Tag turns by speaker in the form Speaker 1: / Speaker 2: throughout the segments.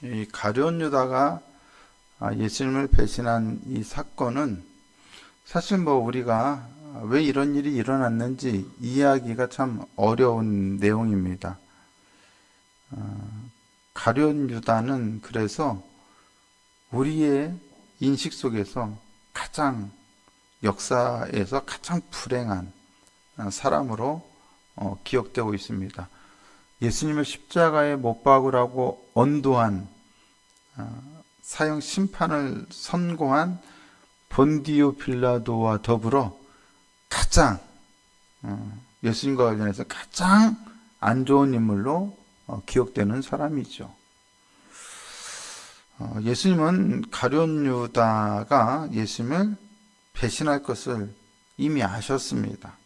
Speaker 1: 이 가룟 유다가 예수님을 배신한 이 사건은 사실 우리가 왜 이런 일이 일어났는지 이해하기가 참 어려운 내용입니다. 가룟 유다는 그래서 우리의 인식 속에서 가장 역사에서 가장 불행한 사람으로 기억되고 있습니다. 예수님을 십자가에 못 박으라고 언도한 사형 심판을 선고한 본디오 빌라도와 더불어 가장 예수님과 관련해서 가장 안 좋은 인물로 기억되는 사람이죠. 예수님은 가룟 유다가 예수님을 배신할 것을 이미 아셨습니다.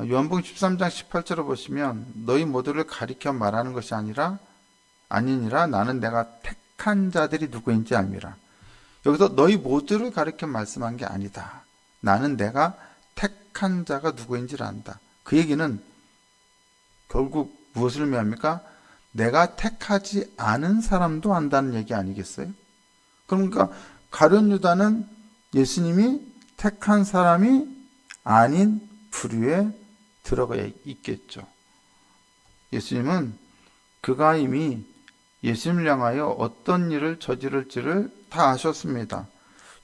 Speaker 1: 요한복음 13장 18절을 보시면 너희 모두를 가리켜 말하는 것이 아니니라 나는 내가 택한 자들이 누구인지 알미라. 여기서 너희 모두를 가리켜 말씀한 게 아니다. 나는 내가 택한 자가 누구인지를 안다. 그 얘기는 결국 무엇을 의미합니까? 내가 택하지 않은 사람도 안다는 얘기 아니겠어요? 그러니까 가룟 유다는 예수님이 택한 사람이 아닌 부류에 들어가 있겠죠. 예수님은 그가 이미 예수님을 향하여 어떤 일을 저지를지를 다 아셨습니다.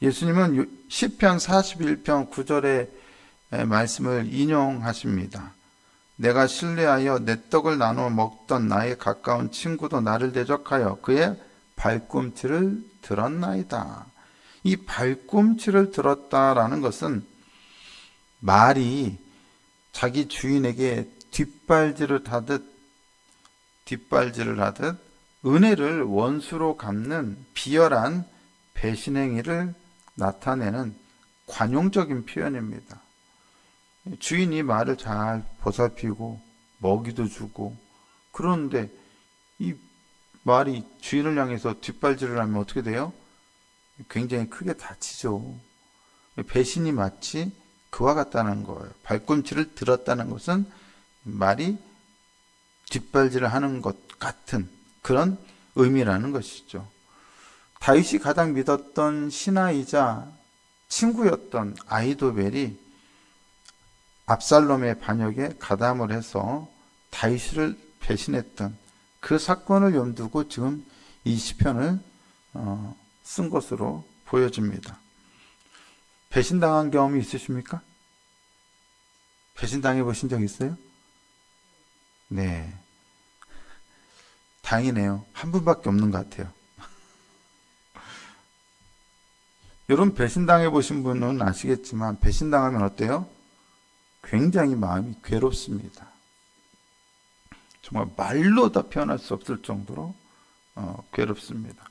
Speaker 1: 예수님은 시편 41편 9절의 말씀을 인용하십니다. 내가 신뢰하여 내 떡을 나누어 먹던 나의 가까운 친구도 나를 대적하여 그의 발꿈치를 들었나이다. 이 발꿈치를 들었다라는 것은 말이 자기 주인에게 뒷발질을 하듯 은혜를 원수로 갚는 비열한 배신행위를 나타내는 관용적인 표현입니다. 주인이 말을 잘 보살피고 먹이도 주고 그런데 이 말이 주인을 향해서 뒷발질을 하면 어떻게 돼요? 굉장히 크게 다치죠. 배신이 마치 그와 같다는 거예요. 발꿈치를 들었다는 것은 말이 뒷발질을 하는 것 같은 그런 의미라는 것이죠. 다윗이 가장 믿었던 신하이자 친구였던 아히도벨이 압살롬의 반역에 가담을 해서 다윗을 배신했던 그 사건을 염두고 지금 이 시편을 쓴 것으로 보여집니다. 배신당한 경험이 있으십니까? 배신당해 보신 적 있어요? 네. 다행이네요. 한 분밖에 없는 것 같아요. 여러분 배신당해 보신 분은 아시겠지만 배신당하면 어때요? 굉장히 마음이 괴롭습니다. 정말 말로 다 표현할 수 없을 정도로 괴롭습니다.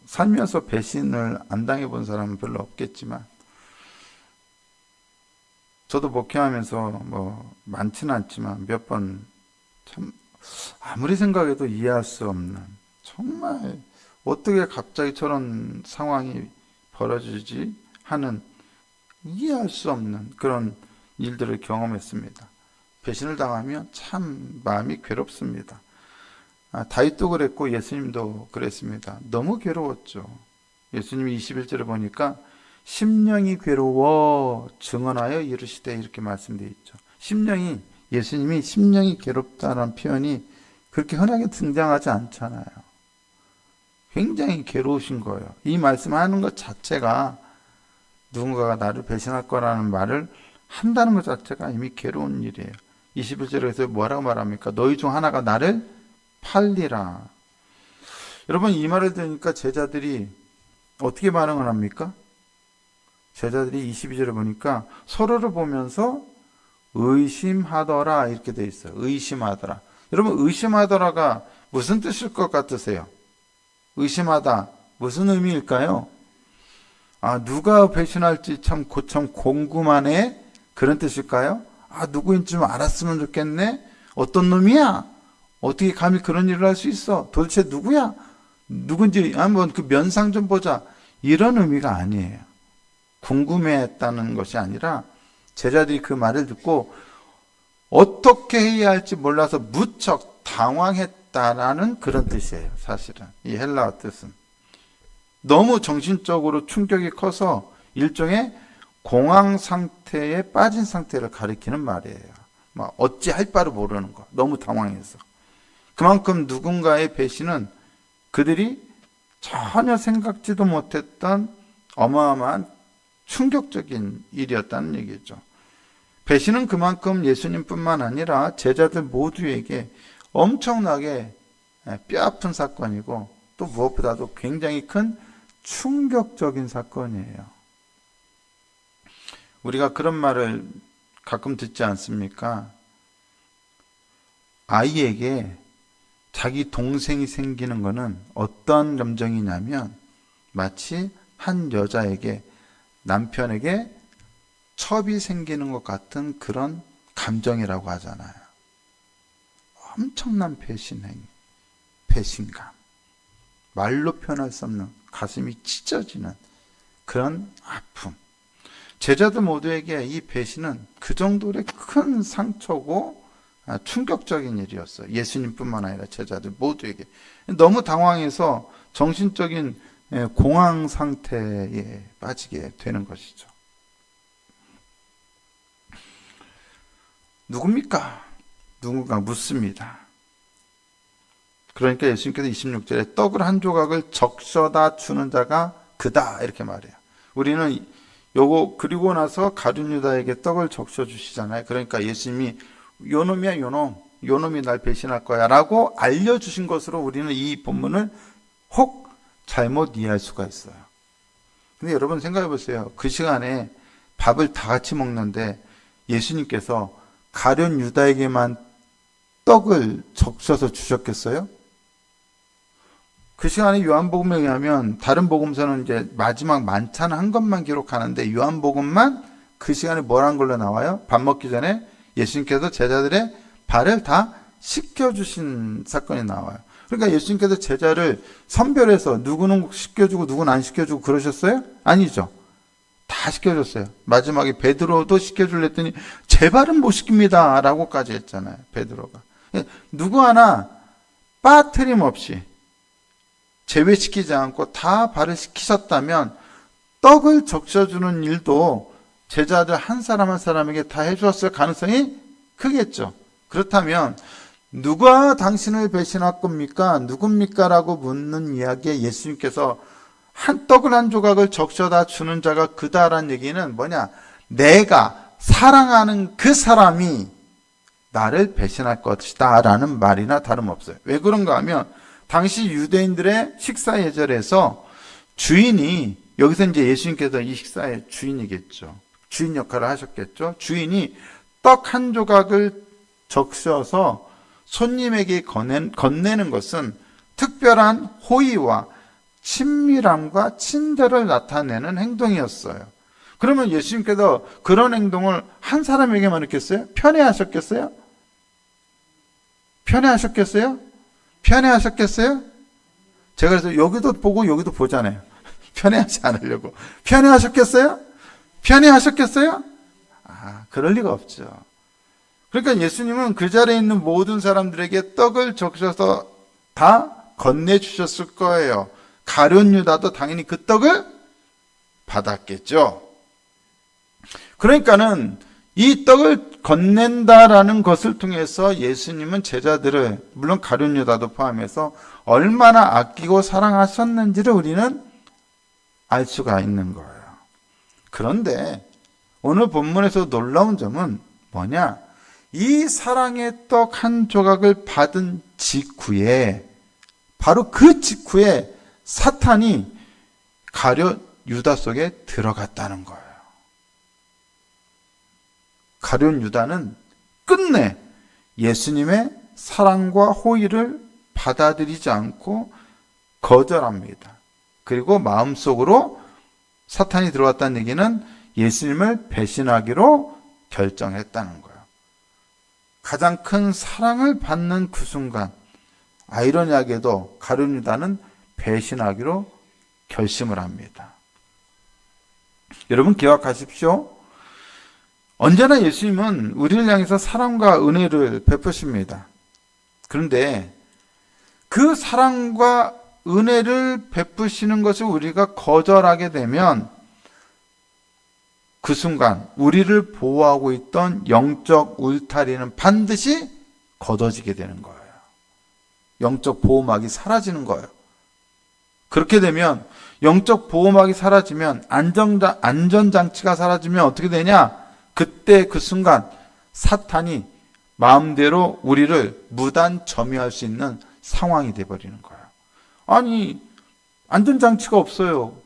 Speaker 1: 살면서 배신을 안 당해본 사람은 별로 없겠지만 저도 목회하면서 많지는 않지만 몇 번 참 아무리 생각해도 이해할 수 없는 정말 어떻게 갑자기 저런 상황이 벌어지지 하는 이해할 수 없는 그런 일들을 경험했습니다. 배신을 당하면 참 마음이 괴롭습니다. 다윗도 그랬고 예수님도 그랬습니다. 너무 괴로웠죠. 예수님이 21절에 보니까 심령이 괴로워 증언하여 이르시되 이렇게 말씀되어 있죠. 예수님이 심령이 괴롭다는 표현이 그렇게 흔하게 등장하지 않잖아요. 굉장히 괴로우신 거예요. 이 말씀하는 것 자체가 누군가가 나를 배신할 거라는 말을 한다는 것 자체가 이미 괴로운 일이에요. 21절에서 뭐라고 말합니까? 너희 중 하나가 나를 팔리라. 여러분 이 말을 들으니까 제자들이 어떻게 반응을 합니까? 제자들이 22절에 보니까 서로를 보면서 의심하더라 이렇게 돼 있어요. 의심하더라. 여러분 의심하더라가 무슨 뜻일 것 같으세요? 의심하다 무슨 의미일까요? 누가 배신할지 참 궁금하네 그런 뜻일까요? 누구인지 좀 알았으면 좋겠네. 어떤 놈이야? 어떻게 감히 그런 일을 할 수 있어? 도대체 누구야? 누군지 한번 그 면상 좀 보자. 이런 의미가 아니에요. 궁금해했다는 것이 아니라 제자들이 그 말을 듣고 어떻게 해야 할지 몰라서 무척 당황했다는 당했다라는 그런 뜻이에요. 사실은 이 헬라어 뜻은 너무 정신적으로 충격이 커서 일종의 공황 상태에 빠진 상태를 가리키는 말이에요. 막 어찌할 바를 모르는 거, 너무 당황해서. 그만큼 누군가의 배신은 그들이 전혀 생각지도 못했던 어마어마한 충격적인 일이었다는 얘기죠. 배신은 그만큼 예수님뿐만 아니라 제자들 모두에게 엄청나게 뼈아픈 사건이고 또 무엇보다도 굉장히 큰 충격적인 사건이에요. 우리가 그런 말을 가끔 듣지 않습니까? 아이에게 자기 동생이 생기는 것은 어떤 감정이냐면 마치 한 여자에게 남편에게 첩이 생기는 것 같은 그런 감정이라고 하잖아요. 엄청난 배신감. 말로 표현할 수 없는 가슴이 찢어지는 그런 아픔. 제자들 모두에게 이 배신은 그 정도의 큰 상처고 충격적인 일이었어요. 예수님뿐만 아니라 제자들 모두에게. 너무 당황해서 정신적인 공황 상태에 빠지게 되는 것이죠. 누굽니까? 누군가 묻습니다. 그러니까 예수님께서 26절에 떡을 한 조각을 적셔다 주는 자가 그다 이렇게 말해요. 우리는 요거 그리고 나서 가룟 유다에게 떡을 적셔 주시잖아요. 그러니까 예수님이 요놈이야 요놈이 날 배신할 거야 라고 알려주신 것으로 우리는 이 본문을 혹 잘못 이해할 수가 있어요. 근데 여러분 생각해 보세요. 그 시간에 밥을 다 같이 먹는데 예수님께서 가룟 유다에게만 떡을 적셔서 주셨겠어요? 그 시간에 요한복음에 의하면 다른 복음서는 이제 마지막 만찬 한 것만 기록하는데 요한복음만 그 시간에 뭘 한 걸로 나와요? 밥 먹기 전에 예수님께서 제자들의 발을 다 씻겨주신 사건이 나와요. 그러니까 예수님께서 제자를 선별해서 누구는 씻겨주고 누구는 안 씻겨주고 그러셨어요? 아니죠. 다 씻겨줬어요. 마지막에 베드로도 씻겨줄래 했더니 제 발은 못 씻깁니다 라고까지 했잖아요. 베드로가. 누구 하나 빠트림 없이 제외시키지 않고 다 발을 씻기셨다면 떡을 적셔주는 일도 제자들 한 사람 한 사람에게 다 해주었을 가능성이 크겠죠. 그렇다면 누가 당신을 배신할 겁니까? 누굽니까? 라고 묻는 이야기에 예수님께서 떡을 한 조각을 적셔다 주는 자가 그다라는 얘기는 뭐냐? 내가 사랑하는 그 사람이 나를 배신할 것이다 라는 말이나 다름없어요. 왜 그런가 하면 당시 유대인들의 식사 예절에서 주인이, 여기서 이제 예수님께서 이 식사의 주인이겠죠. 주인 역할을 하셨겠죠. 주인이 떡 한 조각을 적셔서 손님에게 건네는 것은 특별한 호의와 친밀함과 친절을 나타내는 행동이었어요. 그러면 예수님께서 그런 행동을 한 사람에게만 했겠어요? 편애하셨겠어요? 편애하셨겠어요? 제가 그래서 여기도 보고 여기도 보잖아요. 편애하지 않으려고. 편애하셨겠어요? 그럴 리가 없죠. 그러니까 예수님은 그 자리에 있는 모든 사람들에게 떡을 적셔서 다 건네주셨을 거예요. 가룟 유다도 당연히 그 떡을 받았겠죠. 그러니까는 이 떡을 건넨다라는 것을 통해서 예수님은 제자들을, 물론 가룟 유다도 포함해서 얼마나 아끼고 사랑하셨는지를 우리는 알 수가 있는 거예요. 그런데 오늘 본문에서 놀라운 점은 뭐냐? 이 사랑의 떡 한 조각을 받은 직후에, 바로 그 직후에 사탄이 가룟 유다 속에 들어갔다는 거예요. 가룟 유다는 끝내 예수님의 사랑과 호의를 받아들이지 않고 거절합니다. 그리고 마음속으로 사탄이 들어왔다는 얘기는 예수님을 배신하기로 결정했다는 거예요. 가장 큰 사랑을 받는 그 순간, 아이러니하게도 가룟 유다는 배신하기로 결심을 합니다. 여러분 기억하십시오. 언제나 예수님은 우리를 향해서 사랑과 은혜를 베푸십니다. 그런데 그 사랑과 은혜를 베푸시는 것을 우리가 거절하게 되면 그 순간 우리를 보호하고 있던 영적 울타리는 반드시 걷어지게 되는 거예요. 영적 보호막이 사라지는 거예요. 그렇게 되면 영적 보호막이 사라지면 안전장치가 사라지면 어떻게 되냐? 그때 그 순간 사탄이 마음대로 우리를 무단 점유할 수 있는 상황이 되어버리는 거예요. 아니, 안전장치가 없어요.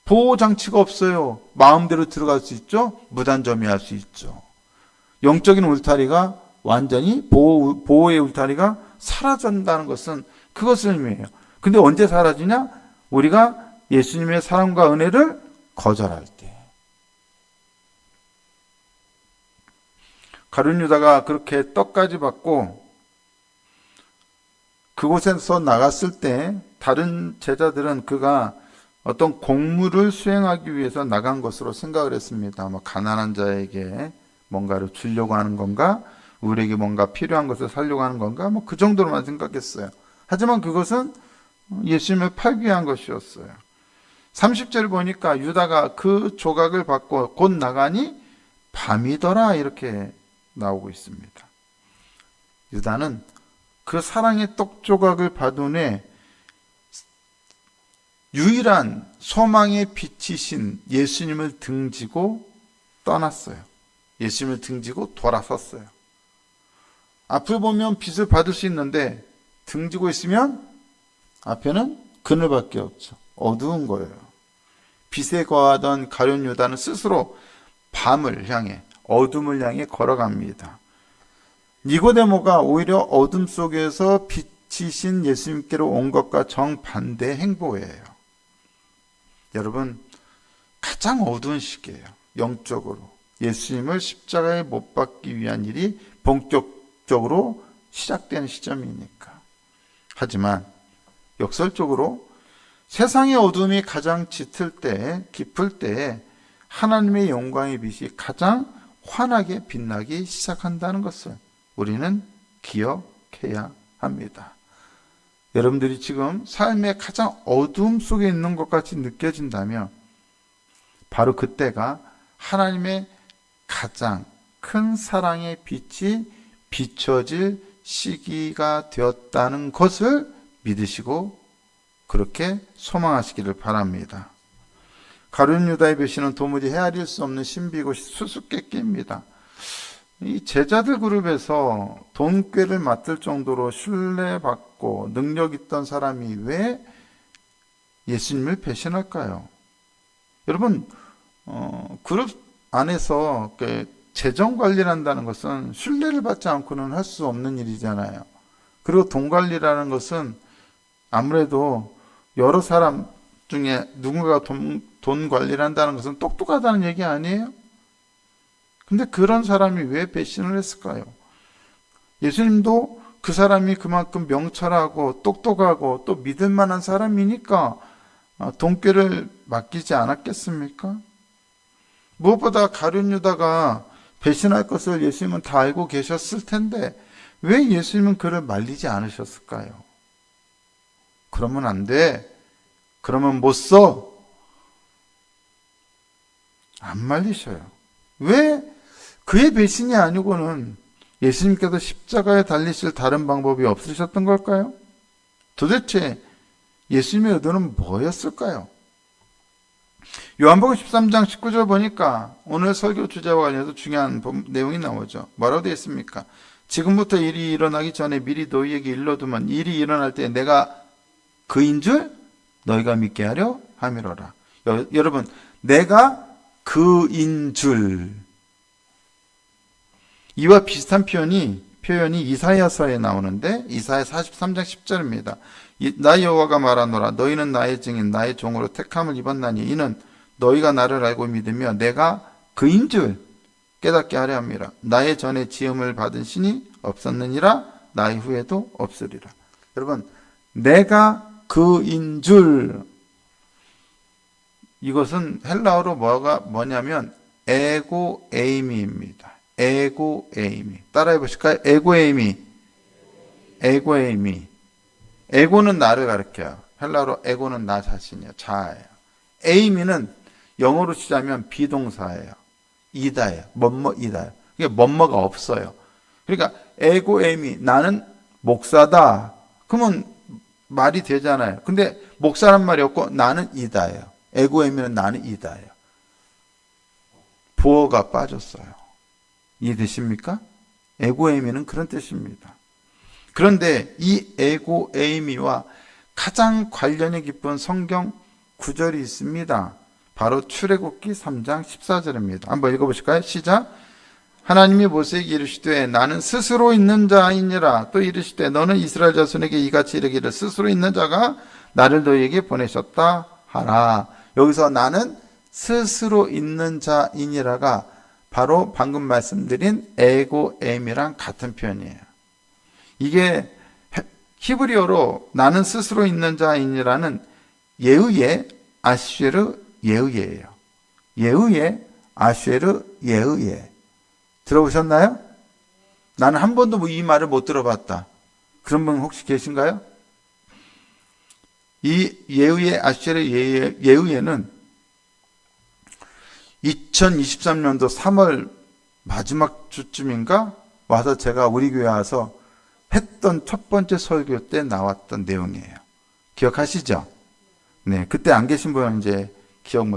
Speaker 1: 보호장치가 없어요. 마음대로 들어갈 수 있죠? 무단 점유할 수 있죠. 영적인 울타리가 완전히 보호의 울타리가 사라진다는 것은 그것을 의미해요. 근데 언제 사라지냐? 우리가 예수님의 사랑과 은혜를 거절할 때. 가룟 유다가 그렇게 떡까지 받고 그곳에서 나갔을 때 다른 제자들은 그가 어떤 공무를 수행하기 위해서 나간 것으로 생각을 했습니다. 가난한 자에게 뭔가를 주려고 하는 건가? 우리에게 뭔가 필요한 것을 살려고 하는 건가? 그 정도로만 생각했어요. 하지만 그것은 예수님을 팔기 위한 것이었어요. 30절 보니까 유다가 그 조각을 받고 곧 나가니 밤이더라 이렇게 나오고 있습니다. 유다는 그 사랑의 떡 조각을 받은 후에 유일한 소망의 빛이신 예수님을 등지고 떠났어요. 예수님을 등지고 돌아섰어요. 앞을 보면 빛을 받을 수 있는데 등지고 있으면 앞에는 그늘밖에 없죠. 어두운 거예요. 빛에 거하던 가룟 유다는 스스로 밤을 향해 어둠을 향해 걸어갑니다. 니고데모가 오히려 어둠 속에서 빛이신 예수님께로 온 것과 정반대 행보예요. 여러분, 가장 어두운 시기예요. 영적으로 예수님을 십자가에 못 박기 위한 일이 본격적으로 시작되는 시점이니까. 하지만 역설적으로 세상의 어둠이 가장 짙을 때, 깊을 때에 하나님의 영광의 빛이 가장 환하게 빛나기 시작한다는 것을 우리는 기억해야 합니다. 여러분들이 지금 삶의 가장 어둠 속에 있는 것 같이 느껴진다면 바로 그때가 하나님의 가장 큰 사랑의 빛이 비춰질 시기가 되었다는 것을 믿으시고 그렇게 소망하시기를 바랍니다. 가룟 유다의 배신은 도무지 헤아릴 수 없는 신비고 수수께끼입니다. 이 제자들 그룹에서 돈꾀를 맡을 정도로 신뢰받고 능력 있던 사람이 왜 예수님을 배신할까요? 여러분, 그룹 안에서 재정 관리를 한다는 것은 신뢰를 받지 않고는 할 수 없는 일이잖아요. 그리고 돈 관리라는 것은 아무래도 여러 사람 중에 누군가가 돈 관리를 한다는 것은 똑똑하다는 얘기 아니에요? 근데 그런 사람이 왜 배신을 했을까요? 예수님도 그 사람이 그만큼 명철하고 똑똑하고 또 믿을 만한 사람이니까 돈꾀를 맡기지 않았겠습니까? 무엇보다 가룟 유다가 배신할 것을 예수님은 다 알고 계셨을 텐데 왜 예수님은 그를 말리지 않으셨을까요? 그러면 안 돼. 그러면 못 써. 안 말리셔요. 왜? 그의 배신이 아니고는 예수님께서 십자가에 달리실 다른 방법이 없으셨던 걸까요? 도대체 예수님의 의도는 뭐였을까요? 요한복음 13장 19절 보니까 오늘 설교 주제와 관련해서 중요한 내용이 나오죠. 뭐라고 되어 있습니까? 지금부터 일이 일어나기 전에 미리 너희에게 일러두면 일이 일어날 때 내가 그인 줄 너희가 믿게 하려 함이로라. 여러분, 내가 그인 줄, 이와 비슷한 표현이 이사야서에 나오는데 이사야 43장 10절입니다. 나 여호와가 말하노라. 너희는 나의 증인 나의 종으로 택함을 입었나니 이는 너희가 나를 알고 믿으며 내가 그인 줄 깨닫게 하려 함이라. 나의 전에 지음을 받은 신이 없었느니라. 나의 후에도 없으리라. 여러분, 내가 그인 줄, 이것은 헬라어로 뭐냐면 에고 에이미입니다. 에고 에이미. 따라해 보실까요? 에고 에이미. 에고 에이미. 에고는 나를 가리켜요. 헬라어로 에고는 나 자신이에요. 자아예요. 에이미는 영어로 치자면 비동사예요. 이다예요. 뭐뭐이다예요. 이게 뭐뭐가 없어요. 그러니까 에고 에이미, 나는 목사다. 그러면 말이 되잖아요. 근데 목사란 말이 없고 나는 이다예요. 에고 에이미는 나는 이다예요. 보어가 빠졌어요. 이해되십니까? 에고 에이미는 그런 뜻입니다. 그런데 이 에고 에이미와 가장 관련이 깊은 성경 구절이 있습니다. 바로 출애굽기 3장 14절입니다. 한번 읽어보실까요? 시작. 하나님이 모세에게 이르시되 나는 스스로 있는 자이니라. 또 이르시되 너는 이스라엘 자손에게 이같이 이르기를 스스로 있는 자가 나를 너희에게 보내셨다 하라. 여기서 나는 스스로 있는 자이니라가 바로 방금 말씀드린 에고 에임이랑 같은 표현이에요. 이게 히브리어로 나는 스스로 있는 자이니라는 예의의 아쉐르 예의예요. 예의의 아쉐르 예의예. 들어보셨나요? 나는 한 번도 이 말을 못 들어봤다. 그런 분 혹시 계신가요? 이 예의의 아쉐르 예의에는 2023년도 3월 마지막 주쯤인가 와서 제가 우리 교회 와서 했던 첫 번째 설교 때 나왔던 내용이에요. 기억하시죠? 네, 그때 안 계신 분은 이제 기억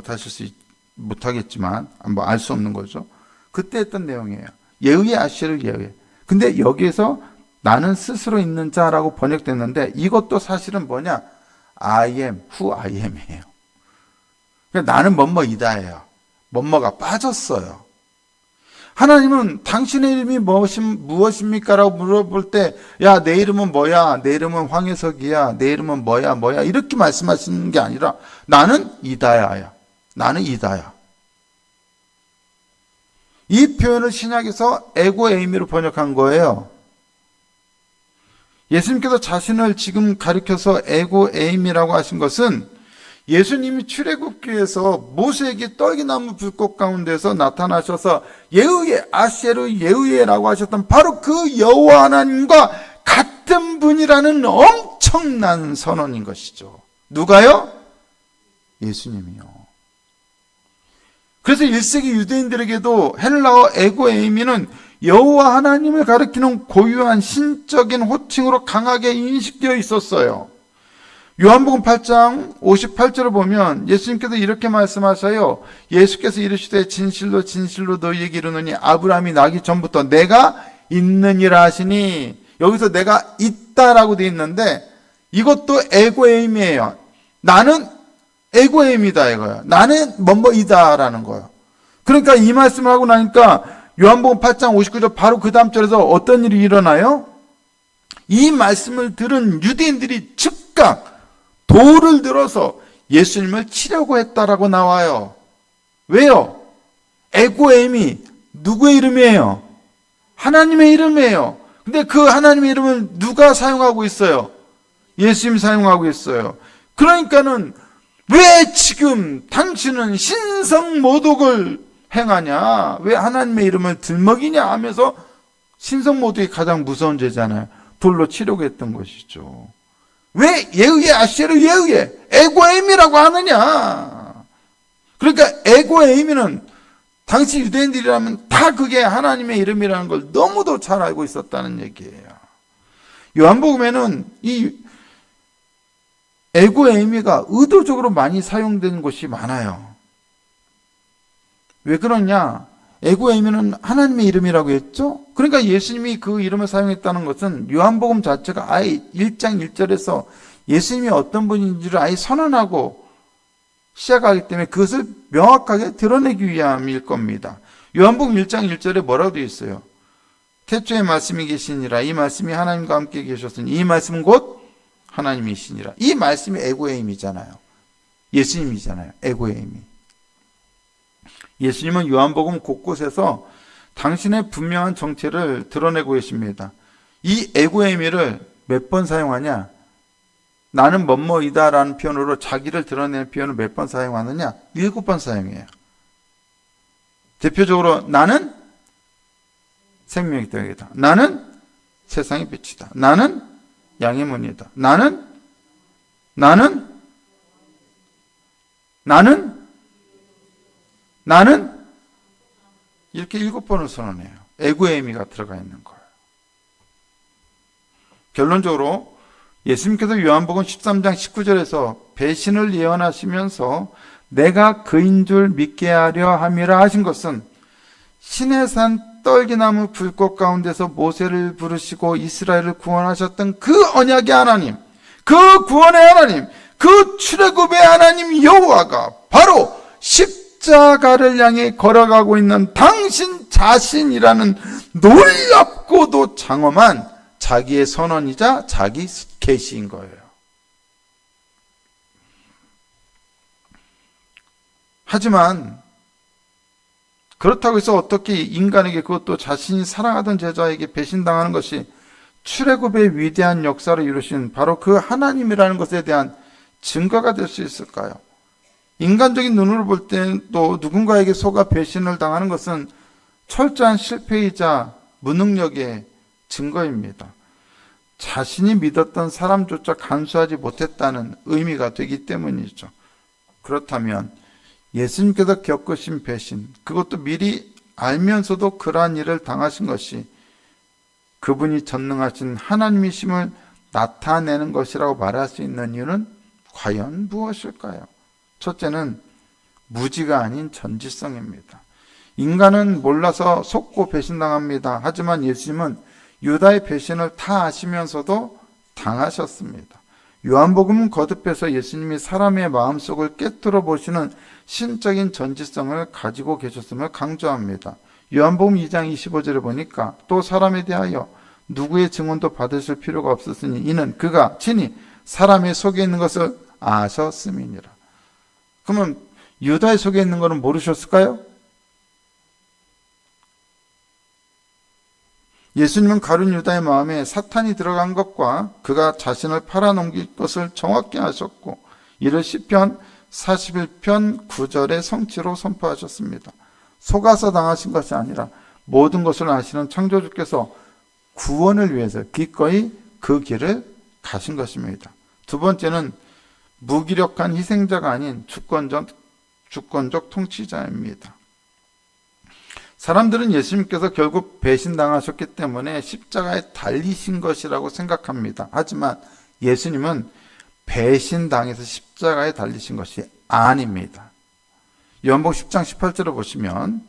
Speaker 1: 못하겠지만 뭐 알 수 없는 거죠. 그때 했던 내용이에요. 예의의 아쉐르 예의. 근데 여기에서 나는 스스로 있는 자라고 번역됐는데 이것도 사실은 뭐냐? I am, who I am이에요. 그러니까 나는 뭐뭐이다예요. 뭐뭐가 빠졌어요. 하나님은 당신의 이름이 무엇입니까? 라고 물어볼 때, 야, 내 이름은 뭐야? 내 이름은 황혜석이야. 내 이름은 뭐야? 이렇게 말씀하시는 게 아니라, 나는 이다야야. 나는 이다야. 이 표현을 신약에서 에고 에이미로 번역한 거예요. 예수님께서 자신을 지금 가리켜서 에고 에이미라고 하신 것은 예수님이 출애굽기에서 모세에게 떨기나무 불꽃 가운데서 나타나셔서 예의의 아쉐르 예의라고 하셨던 바로 그 여호와 하나님과 같은 분이라는 엄청난 선언인 것이죠. 누가요? 예수님이요. 그래서 1세기 유대인들에게도 헬라어 에고 에이미는 여호와 하나님을 가리키는 고유한 신적인 호칭으로 강하게 인식되어 있었어요. 요한복음 8장 58절을 보면 예수님께서 이렇게 말씀하셔요. 예수께서 이르시되 진실로 진실로 너희에게 이르노니 아브라함이 나기 전부터 내가 있느니라 하시니, 여기서 내가 있다라고 되어 있는데 이것도 에고에임이에요. 나는 에고에임이다 이거예요. 나는 뭐뭐이다라는 거예요. 그러니까 이 말씀을 하고 나니까 요한복음 8장 59절 바로 그 다음 절에서 어떤 일이 일어나요? 이 말씀을 들은 유대인들이 즉각 돌을 들어서 예수님을 치려고 했다라고 나와요. 왜요? 에고에임이 누구의 이름이에요? 하나님의 이름이에요. 근데 그 하나님의 이름을 누가 사용하고 있어요? 예수님이 사용하고 있어요. 그러니까는 왜 지금 당신은 신성모독을 행하냐? 왜 하나님의 이름을 들먹이냐 하면서 신성모독이 가장 무서운 죄잖아요. 돌로 치려고 했던 것이죠. 왜 예의의 아쉐르 예의의 에고에임이라고 하느냐? 그러니까 에고에임이는 당시 유대인들이라면 다 그게 하나님의 이름이라는 걸 너무도 잘 알고 있었다는 얘기예요. 요한복음에는 이 에고에임이가 의도적으로 많이 사용된 곳이 많아요. 왜 그러냐? 에고에임이는 하나님의 이름이라고 했죠? 그러니까 예수님이 그 이름을 사용했다는 것은 요한복음 자체가 아예 1장 1절에서 예수님이 어떤 분인지를 아예 선언하고 시작하기 때문에 그것을 명확하게 드러내기 위함일 겁니다. 요한복음 1장 1절에 뭐라고 되어 있어요? 태초에 말씀이 계시니라. 이 말씀이 하나님과 함께 계셨으니 이 말씀은 곧 하나님이시니라. 이 말씀이 에고에임이잖아요. 예수님이잖아요. 에고에임이. 예수님은 요한복음 곳곳에서 당신의 분명한 정체를 드러내고 계십니다. 이 에고에미를 몇 번 사용하냐? 나는 뭐뭐이다라는 표현으로 자기를 드러내는 표현을 몇 번 사용하느냐? 7번 사용해요. 대표적으로 나는 생명의 떡이다. 나는 세상의 빛이다. 나는 양의 문이다. 나는 이렇게 7번을 선언해요. 애구의 의미가 들어가 있는 거예요. 결론적으로 예수님께서 요한복음 13장 19절에서 배신을 예언하시면서 내가 그인 줄 믿게 하려 함이라 하신 것은 시내산 떨기나무 불꽃 가운데서 모세를 부르시고 이스라엘을 구원하셨던 그 언약의 하나님, 그 구원의 하나님, 그 출애굽의 하나님 여호와가 바로 십자가를 향해 걸어가고 있는 당신 자신이라는 놀랍고도 장엄한 자기의 선언이자 자기 계시인 거예요. 하지만 그렇다고 해서 어떻게 인간에게, 그것도 자신이 사랑하던 제자에게 배신당하는 것이 출애굽의 위대한 역사를 이루신 바로 그 하나님이라는 것에 대한 증거가 될 수 있을까요? 인간적인 눈으로 볼 때도 누군가에게 속아 배신을 당하는 것은 철저한 실패이자 무능력의 증거입니다. 자신이 믿었던 사람조차 간수하지 못했다는 의미가 되기 때문이죠. 그렇다면 예수님께서 겪으신 배신, 그것도 미리 알면서도 그러한 일을 당하신 것이 그분이 전능하신 하나님이심을 나타내는 것이라고 말할 수 있는 이유는 과연 무엇일까요? 첫째는 무지가 아닌 전지성입니다. 인간은 몰라서 속고 배신당합니다. 하지만 예수님은 유다의 배신을 다 아시면서도 당하셨습니다. 요한복음은 거듭해서 예수님이 사람의 마음속을 꿰뚫어 보시는 신적인 전지성을 가지고 계셨음을 강조합니다. 요한복음 2장 25절에 보니까 또 사람에 대하여 누구의 증언도 받으실 필요가 없었으니 이는 그가 친히 사람의 속에 있는 것을 아셨음이니라. 그러면 유다의 속에 있는 것은 모르셨을까요? 예수님은 가룟 유다의 마음에 사탄이 들어간 것과 그가 자신을 팔아넘길 것을 정확히 아셨고 이를 시편 41편 9절의 성취로 선포하셨습니다. 속아서 당하신 것이 아니라 모든 것을 아시는 창조주께서 구원을 위해서 기꺼이 그 길을 가신 것입니다. 두 번째는 무기력한 희생자가 아닌 주권적 통치자입니다. 사람들은 예수님께서 결국 배신당하셨기 때문에 십자가에 달리신 것이라고 생각합니다. 하지만 예수님은 배신당해서 십자가에 달리신 것이 아닙니다. 요한복음 10장 18절을 보시면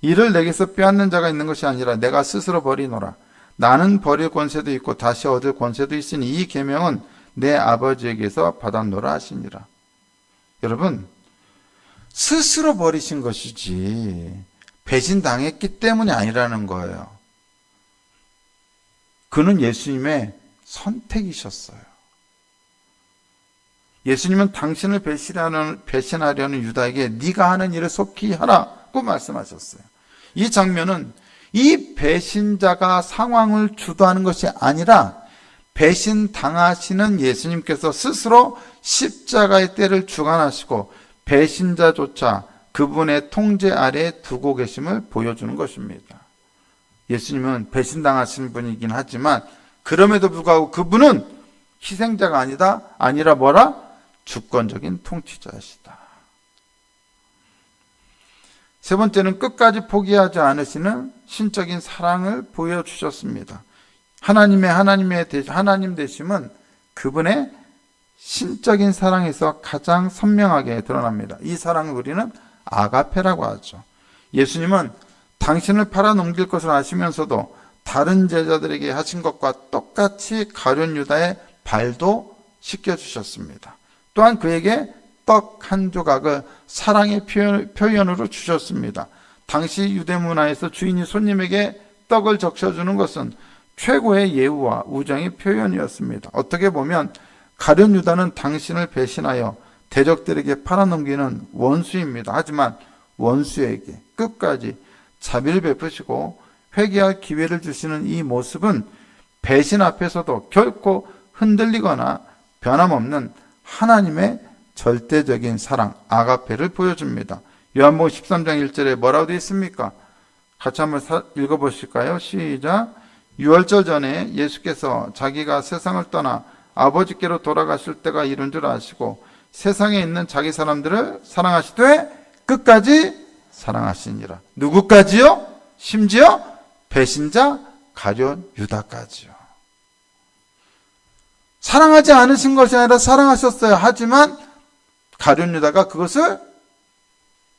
Speaker 1: 이를 내게서 빼앗는 자가 있는 것이 아니라 내가 스스로 버리노라. 나는 버릴 권세도 있고 다시 얻을 권세도 있으니 이 계명은 내 아버지에게서 받았노라 하시니라. 여러분, 스스로 버리신 것이지 배신당했기 때문이 아니라는 거예요. 그는 예수님의 선택이셨어요. 예수님은 당신을 배신하려는 유다에게 네가 하는 일을 속히 하라고 말씀하셨어요. 이 장면은 이 배신자가 상황을 주도하는 것이 아니라 배신당하시는 예수님께서 스스로 십자가의 때를 주관하시고 배신자조차 그분의 통제 아래에 두고 계심을 보여주는 것입니다. 예수님은 배신당하신 분이긴 하지만 그럼에도 불구하고 그분은 희생자가 아니라 뭐라? 주권적인 통치자이시다. 세 번째는 끝까지 포기하지 않으시는 신적인 사랑을 보여주셨습니다. 하나님 되심은 그분의 신적인 사랑에서 가장 선명하게 드러납니다. 이 사랑을 우리는 아가페라고 하죠. 예수님은 당신을 팔아넘길 것을 아시면서도 다른 제자들에게 하신 것과 똑같이 가룟 유다의 발도 씻겨주셨습니다. 또한 그에게 떡 한 조각을 사랑의 표현으로 주셨습니다. 당시 유대 문화에서 주인이 손님에게 떡을 적셔주는 것은 최고의 예우와 우정의 표현이었습니다. 어떻게 보면 가룟 유다는 당신을 배신하여 대적들에게 팔아넘기는 원수입니다. 하지만 원수에게 끝까지 자비를 베푸시고 회개할 기회를 주시는 이 모습은 배신 앞에서도 결코 흔들리거나 변함없는 하나님의 절대적인 사랑, 아가페를 보여줍니다. 요한복음 13장 1절에 뭐라고 되어 있습니까? 같이 한번 읽어보실까요? 시작. 유월절 전에 예수께서 자기가 세상을 떠나 아버지께로 돌아가실 때가 이른 줄 아시고 세상에 있는 자기 사람들을 사랑하시되 끝까지 사랑하시니라. 누구까지요? 심지어 배신자 가룟 유다까지요. 사랑하지 않으신 것이 아니라 사랑하셨어요. 하지만 가룟 유다가 그것을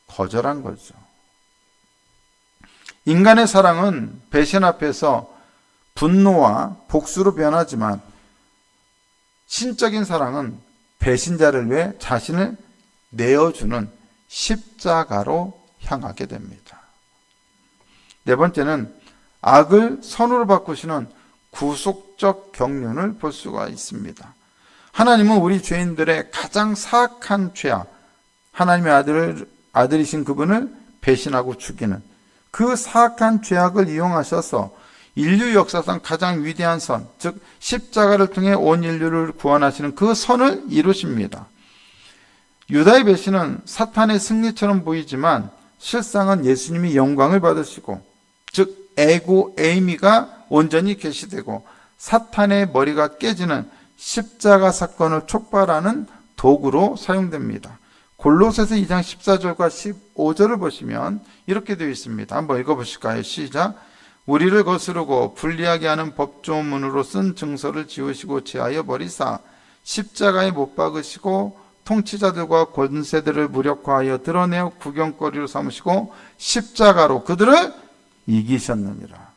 Speaker 1: 거절한 거죠. 인간의 사랑은 배신 앞에서 분노와 복수로 변하지만 신적인 사랑은 배신자를 위해 자신을 내어주는 십자가로 향하게 됩니다. 네 번째는 악을 선으로 바꾸시는 구속적 경륜을 볼 수가 있습니다. 하나님은 우리 죄인들의 가장 사악한 죄악, 하나님의 아들이신 그분을 배신하고 죽이는 그 사악한 죄악을 이용하셔서 인류 역사상 가장 위대한 선, 즉 십자가를 통해 온 인류를 구원하시는 그 선을 이루십니다. 유다의 배신은 사탄의 승리처럼 보이지만 실상은 예수님이 영광을 받으시고, 즉 에고 에이미가 온전히 계시되고 사탄의 머리가 깨지는 십자가 사건을 촉발하는 도구로 사용됩니다. 골로새서 2장 14절과 15절을 보시면 이렇게 되어 있습니다. 한번 읽어보실까요? 시작. 우리를 거스르고 불리하게 하는 법조문으로 쓴 증서를 지우시고 제하여 버리사 십자가에 못 박으시고 통치자들과 권세들을 무력화하여 드러내어 구경거리로 삼으시고 십자가로 그들을 이기셨느니라.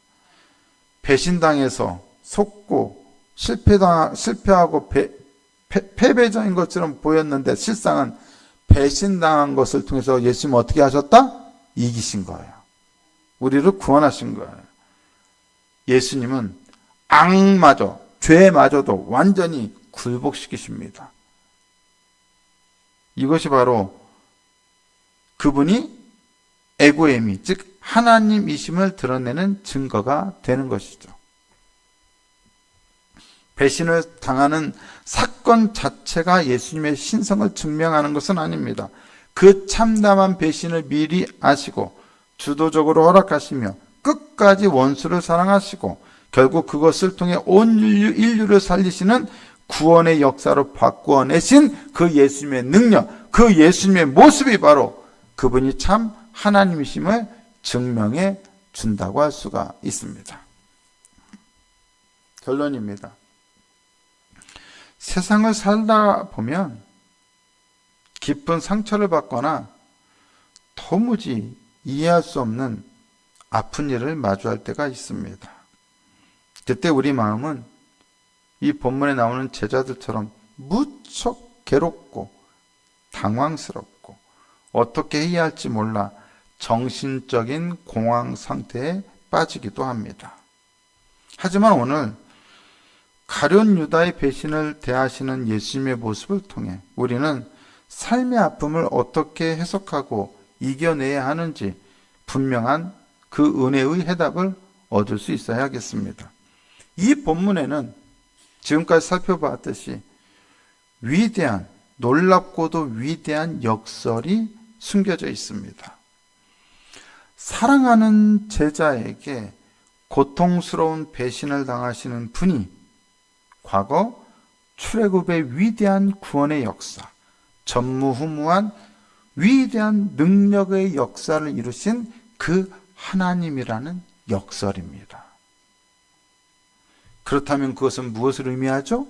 Speaker 1: 배신당해서 속고 실패하고 패배자인 것처럼 보였는데 실상은 배신당한 것을 통해서 예수님은 어떻게 하셨다? 이기신 거예요. 우리를 구원하신 거예요. 예수님은 악마저, 죄마저도 완전히 굴복시키십니다. 이것이 바로 그분이 에고에미, 즉 하나님이심을 드러내는 증거가 되는 것이죠. 배신을 당하는 사건 자체가 예수님의 신성을 증명하는 것은 아닙니다. 그 참담한 배신을 미리 아시고 주도적으로 허락하시며 끝까지 원수를 사랑하시고 결국 그것을 통해 온 인류를 살리시는 구원의 역사로 바꾸어내신 그 예수님의 능력, 그 예수님의 모습이 바로 그분이 참 하나님이심을 증명해 준다고 할 수가 있습니다. 결론입니다. 세상을 살다 보면 깊은 상처를 받거나 도무지 이해할 수 없는 아픈 일을 마주할 때가 있습니다. 그때 우리 마음은 이 본문에 나오는 제자들처럼 무척 괴롭고 당황스럽고 어떻게 해야 할지 몰라 정신적인 공황 상태에 빠지기도 합니다. 하지만 오늘 가룟 유다의 배신을 대하시는 예수님의 모습을 통해 우리는 삶의 아픔을 어떻게 해석하고 이겨내야 하는지 분명한 그 은혜의 해답을 얻을 수 있어야 하겠습니다. 이 본문에는 지금까지 살펴봤듯이 위대한, 놀랍고도 위대한 역설이 숨겨져 있습니다. 사랑하는 제자에게 고통스러운 배신을 당하시는 분이 과거 출애굽의 위대한 구원의 역사, 전무후무한 위대한 능력의 역사를 이루신 그 하나님이라는 역설입니다. 그렇다면 그것은 무엇을 의미하죠?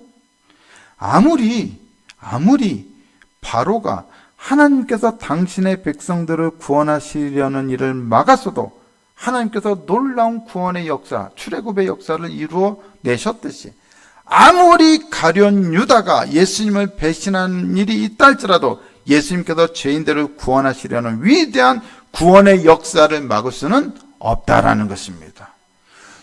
Speaker 1: 아무리 바로가 하나님께서 당신의 백성들을 구원하시려는 일을 막았어도 하나님께서 놀라운 구원의 역사, 출애굽의 역사를 이루어 내셨듯이 아무리 가룟 유다가 예수님을 배신한 일이 있다 할지라도 예수님께서 죄인들을 구원하시려는 위대한 구원의 역사를 막을 수는 없다라는 것입니다.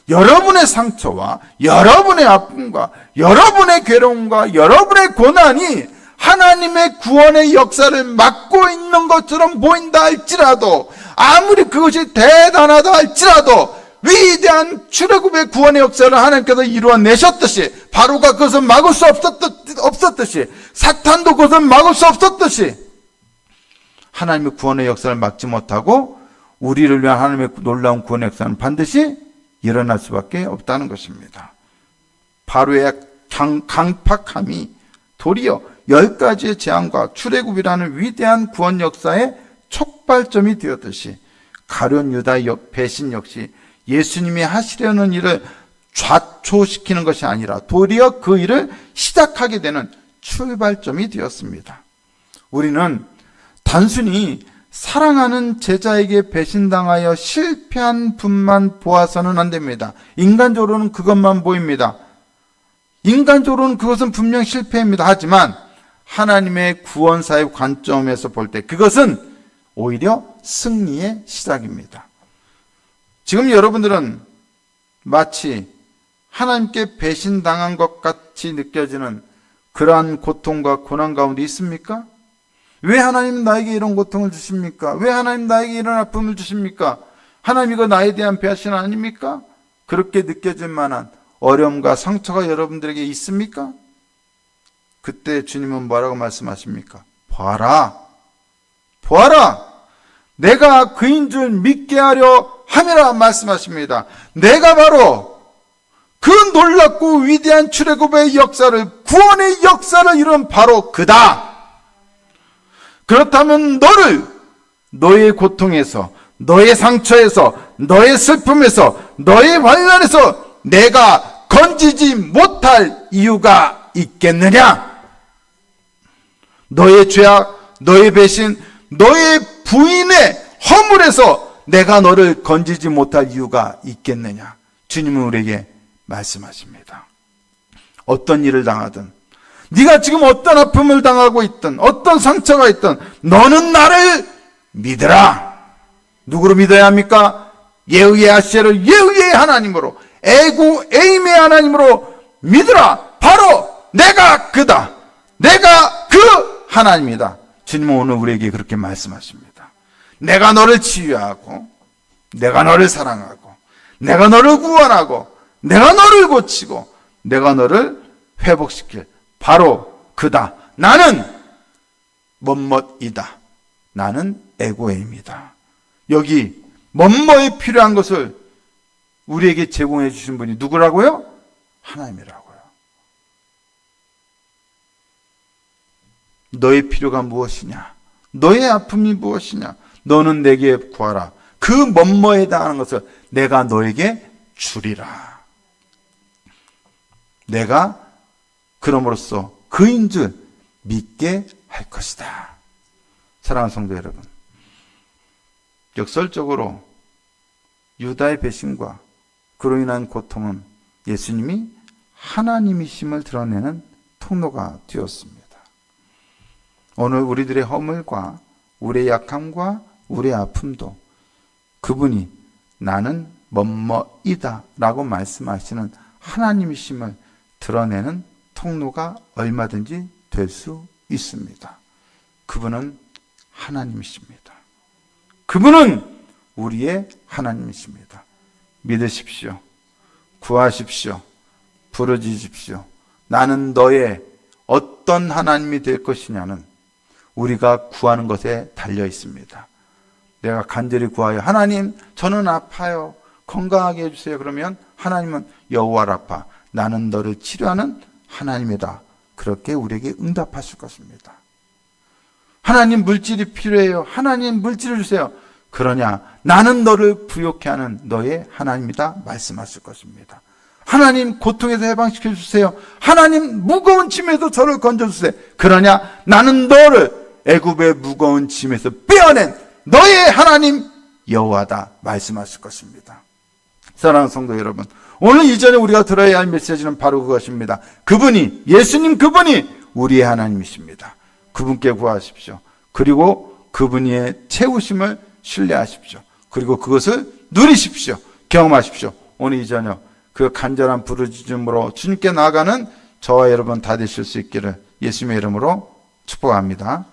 Speaker 1: 여러분의 상처와 여러분의 아픔과 여러분의 괴로움과 여러분의 고난이 하나님의 구원의 역사를 막고 있는 것처럼 보인다 할지라도, 아무리 그것이 대단하다 할지라도 위대한 출애굽의 구원의 역사를 하나님께서 이루어내셨듯이 바로가 그것을 막을 수 없었듯이 사탄도 그것을 막을 수 없었듯이 하나님의 구원의 역사를 막지 못하고 우리를 위한 하나님의 놀라운 구원의 역사는 반드시 일어날 수밖에 없다는 것입니다. 바로의 강팍함이 도리어 10가지의 재앙과 출애굽이라는 위대한 구원 역사의 촉발점이 되었듯이 가룟 유다의 배신 역시 예수님이 하시려는 일을 좌초시키는 것이 아니라 도리어 그 일을 시작하게 되는 출발점이 되었습니다. 우리는 단순히 사랑하는 제자에게 배신당하여 실패한 분만 보아서는 안 됩니다. 인간적으로는 그것만 보입니다. 인간적으로는 그것은 분명 실패입니다. 하지만 하나님의 구원사의 관점에서 볼 때 그것은 오히려 승리의 시작입니다. 지금 여러분들은 마치 하나님께 배신당한 것 같이 느껴지는 그러한 고통과 고난 가운데 있습니까? 왜 하나님 나에게 이런 고통을 주십니까? 왜 하나님 나에게 이런 아픔을 주십니까? 하나님 이거 나에 대한 배신 아닙니까? 그렇게 느껴질 만한 어려움과 상처가 여러분들에게 있습니까? 그때 주님은 뭐라고 말씀하십니까? 보아라, 내가 그인 줄 믿게 하려 함이라 말씀하십니다. 내가 바로 그 놀랍고 위대한 출애굽의 역사를, 구원의 역사를 이룬 바로 그다. 그렇다면 너의 고통에서, 너의 상처에서, 너의 슬픔에서, 너의 환난에서 내가 건지지 못할 이유가 있겠느냐? 너의 죄악, 너의 배신, 너의 부인의 허물에서 내가 너를 건지지 못할 이유가 있겠느냐? 주님은 우리에게 말씀하십니다. 어떤 일을 당하든, 네가 지금 어떤 아픔을 당하고 있든, 어떤 상처가 있든 너는 나를 믿으라. 누구로 믿어야 합니까? 예의의 아시에를 예의의 하나님으로, 에고 에임의 하나님으로 믿으라. 바로 내가 그다. 내가 그 하나님이다. 주님은 오늘 우리에게 그렇게 말씀하십니다. 내가 너를 치유하고, 내가 너를 사랑하고, 내가 너를 구원하고, 내가 너를 고치고, 내가 너를 회복시킬 바로 그다. 나는 멋멋이다. 나는 에고에입니다. 여기 멋멋이 필요한 것을 우리에게 제공해 주신 분이 누구라고요? 하나님이라고요. 너의 필요가 무엇이냐? 너의 아픔이 무엇이냐? 너는 내게 구하라. 그 멋멋에 당하는 것을 내가 너에게 주리라. 내가 그럼으로써 그인 줄 믿게 할 것이다. 사랑하는 성도 여러분, 역설적으로 유다의 배신과 그로 인한 고통은 예수님이 하나님이심을 드러내는 통로가 되었습니다. 오늘 우리들의 허물과 우리의 약함과 우리의 아픔도 그분이 나는 멋멋이다 라고 말씀하시는 하나님이심을 드러내는 통로가 얼마든지 될 수 있습니다. 그분은 하나님이십니다. 그분은 우리의 하나님이십니다. 믿으십시오. 구하십시오. 부르짖으십시오. 나는 너의 어떤 하나님이 될 것이냐는 우리가 구하는 것에 달려 있습니다. 내가 간절히 구하여 하나님 저는 아파요. 건강하게 해주세요. 그러면 하나님은 여호와 라파, 나는 너를 치료하는 하나님이다. 그렇게 우리에게 응답하실 것입니다. 하나님 물질이 필요해요. 하나님 물질을 주세요. 그러냐? 나는 너를 부욕케 하는 너의 하나님이다. 말씀하실 것입니다. 하나님 고통에서 해방시켜 주세요. 하나님 무거운 짐에서 저를 건져주세요. 그러냐? 나는 너를 애굽의 무거운 짐에서 빼어낸 너의 하나님 여호와다. 말씀하실 것입니다. 사랑하는 성도 여러분, 오늘 이전에 우리가 들어야 할 메시지는 바로 그것입니다. 그분이, 예수님 그분이 우리의 하나님이십니다. 그분께 구하십시오. 그리고 그분의 채우심을 신뢰하십시오. 그리고 그것을 누리십시오. 경험하십시오. 오늘 이 저녁 그 간절한 부르짖음으로 주님께 나아가는 저와 여러분 다 되실 수 있기를 예수님의 이름으로 축복합니다.